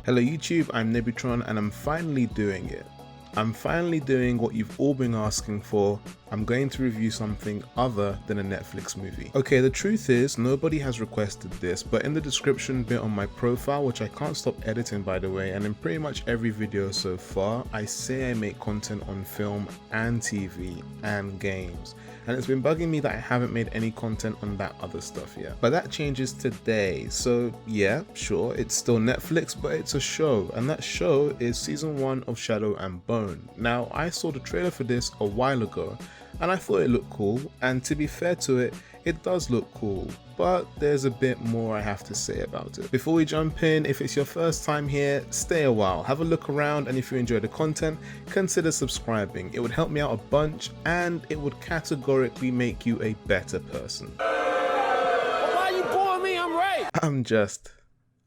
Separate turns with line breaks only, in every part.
Hello YouTube, I'm Nebutron and I'm finally doing it. I'm finally doing what you've all been asking for. I'm going to review something other than a Netflix movie. Okay, the truth is nobody has requested this, but in the description bit on my profile, which I can't stop editing by the way, and in pretty much every video so far, I say I make content on film and TV and games. And it's been bugging me that I haven't made any content on that other stuff yet. But that changes today. So yeah, sure, it's still Netflix, but it's a show. And that show is season 1 of Shadow and Bone. Now, I saw the trailer for this a while ago, and I thought it looked cool. And to be fair to it, it does look cool. But there's a bit more I have to say about it. Before we jump in, if it's your first time here, stay a while, have a look around, and if you enjoy the content, consider subscribing. It would help me out a bunch, and it would categorically make you a better person.
Why are you boring me? I'm right.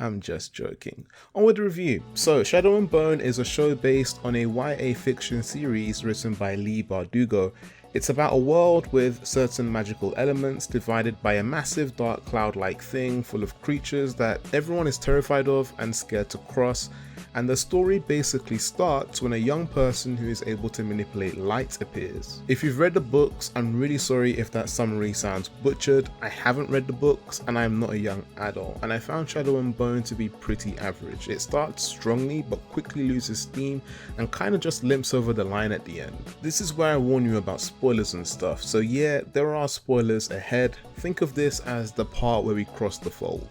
I'm just joking. On with the review. So, Shadow and Bone is a show based on a YA fiction series written by Leigh Bardugo. It's about a world with certain magical elements divided by a massive dark cloud-like thing full of creatures that everyone is terrified of and scared to cross, and the story basically starts when a young person who is able to manipulate light appears. If you've read the books, I'm really sorry if that summary sounds butchered. I haven't read the books and I'm not a young adult, and I found Shadow and Bone to be pretty average. It starts strongly but quickly loses steam and kind of just limps over the line at the end. This is where I warn you about spoilers and stuff, so yeah, there are spoilers ahead. Think of this as the part where we cross the fold.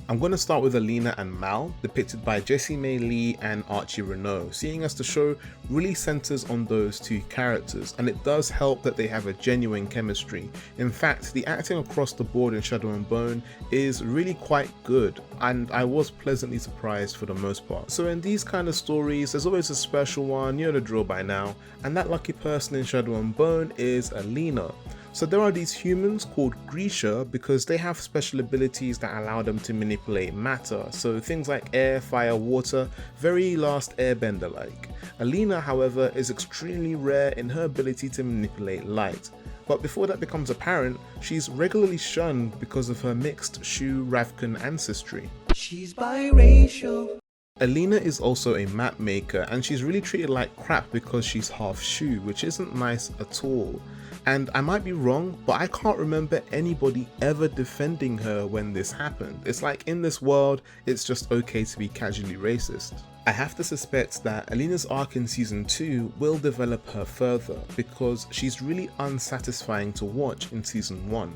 I'm going to start with Alina and Mal, depicted by Jessie May Lee and Archie Renault, seeing as the show really centers on those two characters, and it does help that they have a genuine chemistry. In fact, the acting across the board in Shadow and Bone is really quite good, and I was pleasantly surprised for the most part. So in these kind of stories, there's always a special one, you know the drill by now, and that lucky person in Shadow and Bone is Alina. So there are these humans called Grisha because they have special abilities that allow them to manipulate matter, so things like air, fire, water, very Last Airbender like. Alina, however, is extremely rare in her ability to manipulate light. But before that becomes apparent, she's regularly shunned because of her mixed Shu-Ravkan ancestry.
She's biracial.
Alina is also a map maker, and she's really treated like crap because she's half Shu, which isn't nice at all. And I might be wrong, but I can't remember anybody ever defending her when this happened. It's like in this world, it's just okay to be casually racist. I have to suspect that Alina's arc in season 2 will develop her further because she's really unsatisfying to watch in season 1.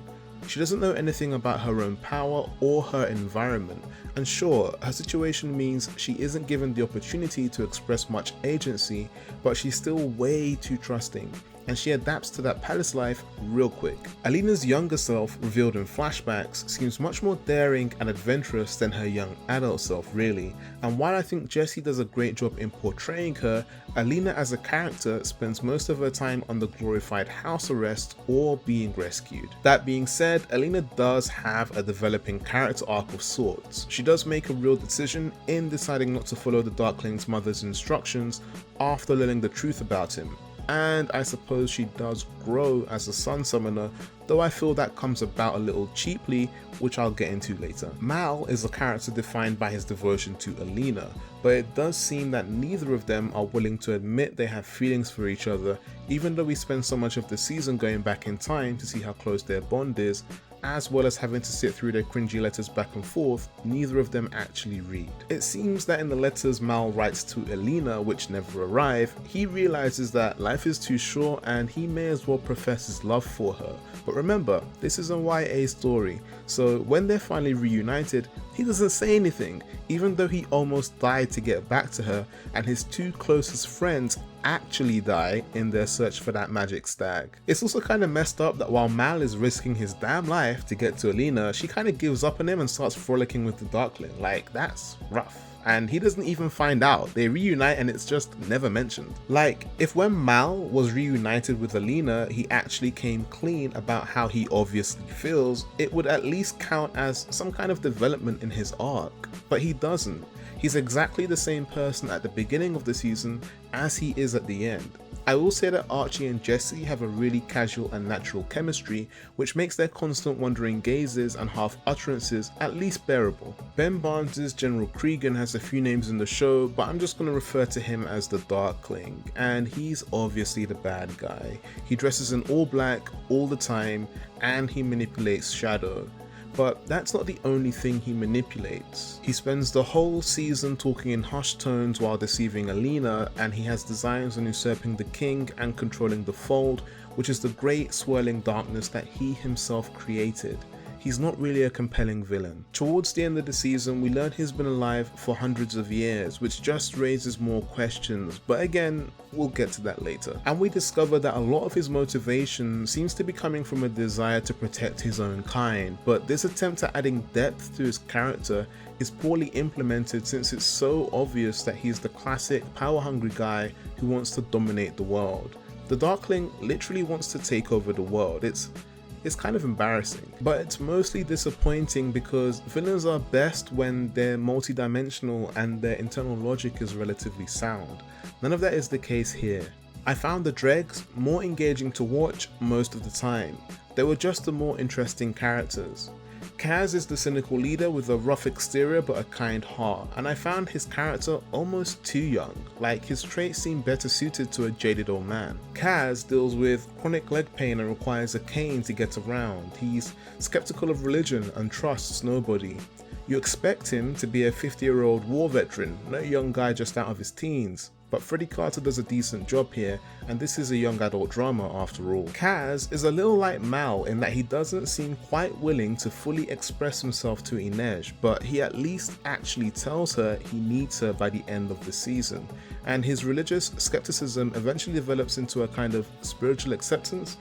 She doesn't know anything about her own power or her environment, and sure, her situation means she isn't given the opportunity to express much agency, but she's still way too trusting, and she adapts to that palace life real quick. Alina's younger self, revealed in flashbacks, seems much more daring and adventurous than her young adult self really, and while I think Jessie does a great job in portraying her, Alina as a character spends most of her time under glorified house arrest or being rescued. That being said, Alina does have a developing character arc of sorts. She does make a real decision in deciding not to follow the Darkling's mother's instructions after learning the truth about him. And I suppose she does grow as a sun summoner, though I feel that comes about a little cheaply, which I'll get into later. Mal is a character defined by his devotion to Alina, but it does seem that neither of them are willing to admit they have feelings for each other, even though we spend so much of the season going back in time to see how close their bond is, as well as having to sit through their cringy letters back and forth, neither of them actually read. It seems that in the letters Mal writes to Alina, which never arrive, he realizes that life is too short and he may as well profess his love for her. But remember, this is a YA story, so when they're finally reunited, he doesn't say anything, even though he almost died to get back to her, and his two closest friends actually die in their search for that magic stag. It's also kind of messed up that while Mal is risking his damn life to get to Alina, she kind of gives up on him and starts frolicking with the Darkling. Like, that's rough. And he doesn't even find out. They reunite and it's just never mentioned. Like, if when Mal was reunited with Alina, he actually came clean about how he obviously feels, it would at least count as some kind of development in his arc. But he doesn't. He's exactly the same person at the beginning of the season as he is at the end. I will say that Archie and Jesse have a really casual and natural chemistry, which makes their constant wandering gazes and half utterances at least bearable. Ben Barnes' General Cregan has a few names in the show, but I'm just going to refer to him as the Darkling, and he's obviously the bad guy. He dresses in all black all the time, and he manipulates Shadow. But that's not the only thing he manipulates. He spends the whole season talking in hushed tones while deceiving Alina, and he has designs on usurping the king and controlling the fold, which is the great swirling darkness that he himself created. He's not really a compelling villain. Towards the end of the season, we learn he's been alive for hundreds of years, which just raises more questions, but again, we'll get to that later. And we discover that a lot of his motivation seems to be coming from a desire to protect his own kind, but this attempt at adding depth to his character is poorly implemented since it's so obvious that he's the classic power-hungry guy who wants to dominate the world. The Darkling literally wants to take over the world. It's kind of embarrassing, but it's mostly disappointing because villains are best when they're multidimensional and their internal logic is relatively sound. None of that is the case here. I found the Dregs more engaging to watch most of the time. They were just the more interesting characters. Kaz is the cynical leader with a rough exterior but a kind heart, and I found his character almost too young, like his traits seem better suited to a jaded old man. Kaz deals with chronic leg pain and requires a cane to get around. He's skeptical of religion and trusts nobody. You expect him to be a 50-year-old war veteran, not a young guy just out of his teens. But Freddie Carter does a decent job here, and this is a young adult drama after all. Kaz is a little like Mal in that he doesn't seem quite willing to fully express himself to Inej, but he at least actually tells her he needs her by the end of the season, and his religious skepticism eventually develops into a kind of spiritual acceptance.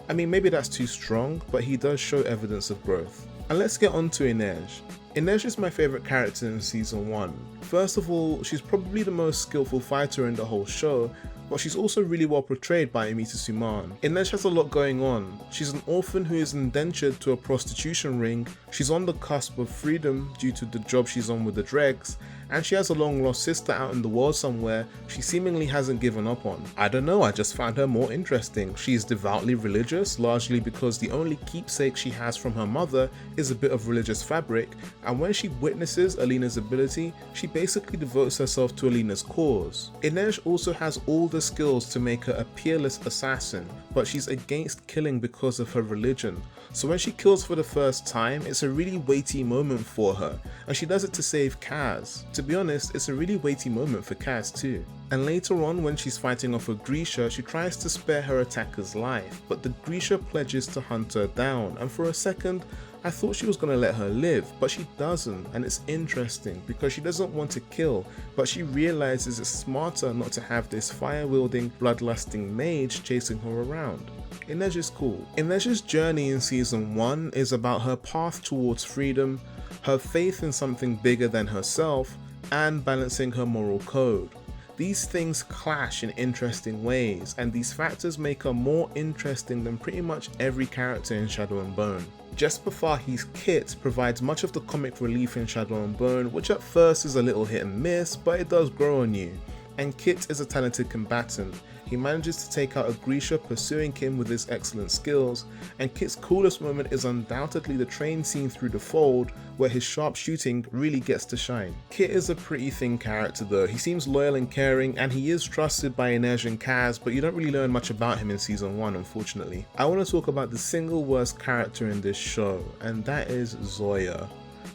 I mean, maybe that's too strong, but he does show evidence of growth. And let's get on to Inej. Inej is my favourite character in season 1. First of all, she's probably the most skillful fighter in the whole show, but she's also really well portrayed by Amita Suman. Inej has a lot going on. She's an orphan who is indentured to a prostitution ring, she's on the cusp of freedom due to the job she's on with the Dregs, and she has a long lost sister out in the world somewhere she seemingly hasn't given up on. I don't know, I just found her more interesting. She is devoutly religious, largely because the only keepsake she has from her mother is a bit of religious fabric, and when she witnesses Alina's ability, she basically devotes herself to Alina's cause. Inej also has all the skills to make her a peerless assassin, but she's against killing because of her religion. So when she kills for the first time, it's a really weighty moment for her, and she does it to save Kaz. To be honest, it's a really weighty moment for Kaz too. And later on, when she's fighting off a Grisha, she tries to spare her attacker's life, but the Grisha pledges to hunt her down, and for a second, I thought she was going to let her live, but she doesn't, and it's interesting because she doesn't want to kill, but she realizes it's smarter not to have this fire-wielding, bloodlusting mage chasing her around. Inej is cool. Inej's journey in season 1 is about her path towards freedom, her faith in something bigger than herself, and balancing her moral code. These things clash in interesting ways, and these factors make her more interesting than pretty much every character in Shadow and Bone. Jesper Fahey's Kit provides much of the comic relief in Shadow and Bone, which at first is a little hit and miss, but it does grow on you. And Kit is a talented combatant. He manages to take out a Grisha pursuing him with his excellent skills, and Kit's coolest moment is undoubtedly the train scene through the fold, where his sharp shooting really gets to shine. Kit is a pretty thin character though. He seems loyal and caring, and he is trusted by Inej and Kaz, but you don't really learn much about him in season 1, unfortunately. I want to talk about the single worst character in this show, and that is Zoya.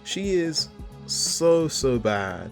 She is so bad.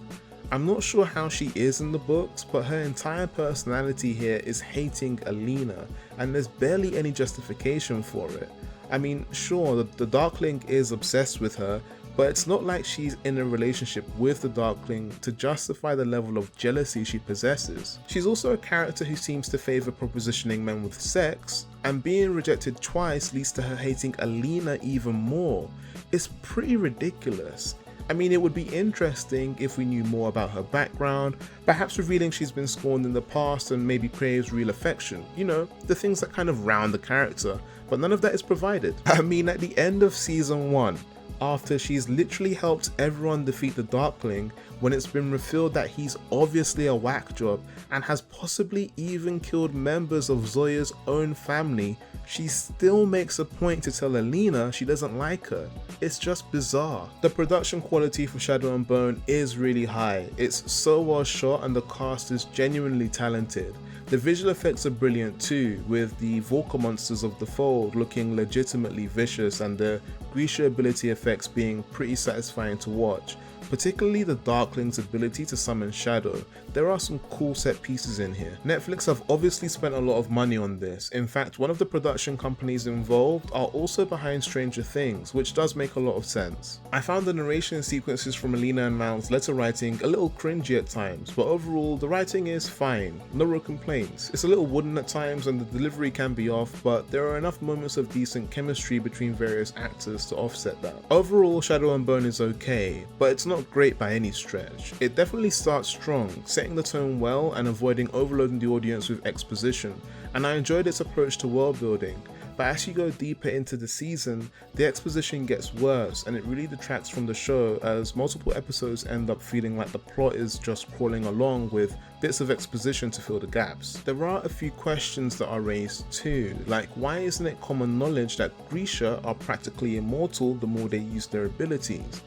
I'm not sure how she is in the books, but her entire personality here is hating Alina, and there's barely any justification for it. I mean, sure, the Darkling is obsessed with her, but it's not like she's in a relationship with the Darkling to justify the level of jealousy she possesses. She's also a character who seems to favour propositioning men with sex, and being rejected twice leads to her hating Alina even more. It's pretty ridiculous. I mean, it would be interesting if we knew more about her background, perhaps revealing she's been scorned in the past and maybe craves real affection, you know, the things that kind of round the character, but none of that is provided. I mean, at the end of season 1, after she's literally helped everyone defeat the Darkling when it's been revealed that he's obviously a whack job and has possibly even killed members of Zoya's own family, she still makes a point to tell Alina she doesn't like her. It's just bizarre. The production quality for Shadow and Bone is really high. It's so well shot and the cast is genuinely talented. The visual effects are brilliant too, with the Volca monsters of the fold looking legitimately vicious and the Grisha ability effects being pretty satisfying to watch. Particularly the Darkling's ability to summon Shadow. There are some cool set pieces in here. Netflix have obviously spent a lot of money on this. In fact, one of the production companies involved are also behind Stranger Things, which does make a lot of sense. I found the narration sequences from Alina and Mal's letter writing a little cringy at times, but overall the writing is fine, no real complaints. It's a little wooden at times and the delivery can be off, but there are enough moments of decent chemistry between various actors to offset that. Overall, Shadow and Bone is okay, but it's not great by any stretch. It definitely starts strong, setting the tone well and avoiding overloading the audience with exposition, and I enjoyed its approach to world building. But as you go deeper into the season, the exposition gets worse and it really detracts from the show, as multiple episodes end up feeling like the plot is just crawling along with bits of exposition to fill the gaps. There are a few questions that are raised too, like why isn't it common knowledge that Grisha are practically immortal the more they use their abilities?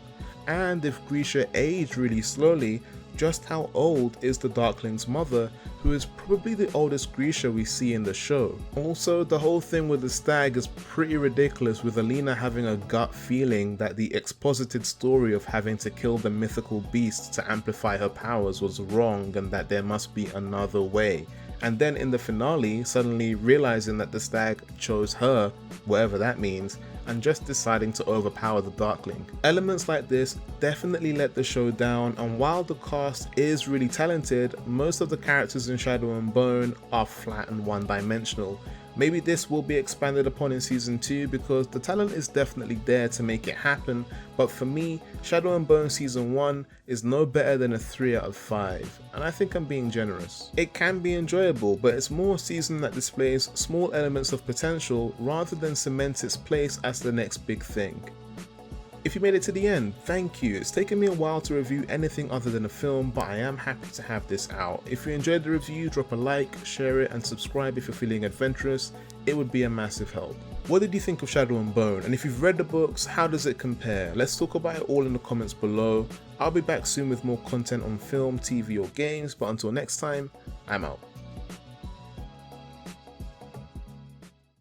And if Grisha aged really slowly, just how old is the Darkling's mother, who is probably the oldest Grisha we see in the show? Also, the whole thing with the stag is pretty ridiculous, with Alina having a gut feeling that the exposited story of having to kill the mythical beast to amplify her powers was wrong and that there must be another way. And then in the finale, suddenly realizing that the stag chose her, whatever that means, and just deciding to overpower the Darkling. Elements like this definitely let the show down, and while the cast is really talented, most of the characters in Shadow and Bone are flat and one-dimensional. Maybe this will be expanded upon in season 2 because the talent is definitely there to make it happen, but for me, Shadow and Bone season 1 is no better than a 3 out of 5, and I think I'm being generous. It can be enjoyable, but it's more a season that displays small elements of potential rather than cements its place as the next big thing. If you made it to the end, thank you. It's taken me a while to review anything other than a film, but I am happy to have this out. If you enjoyed the review, drop a like, share it, and subscribe if you're feeling adventurous. It would be a massive help. What did you think of Shadow and Bone? And if you've read the books, how does it compare? Let's talk about it all in the comments below. I'll be back soon with more content on film, TV, or games, but until next time, I'm out.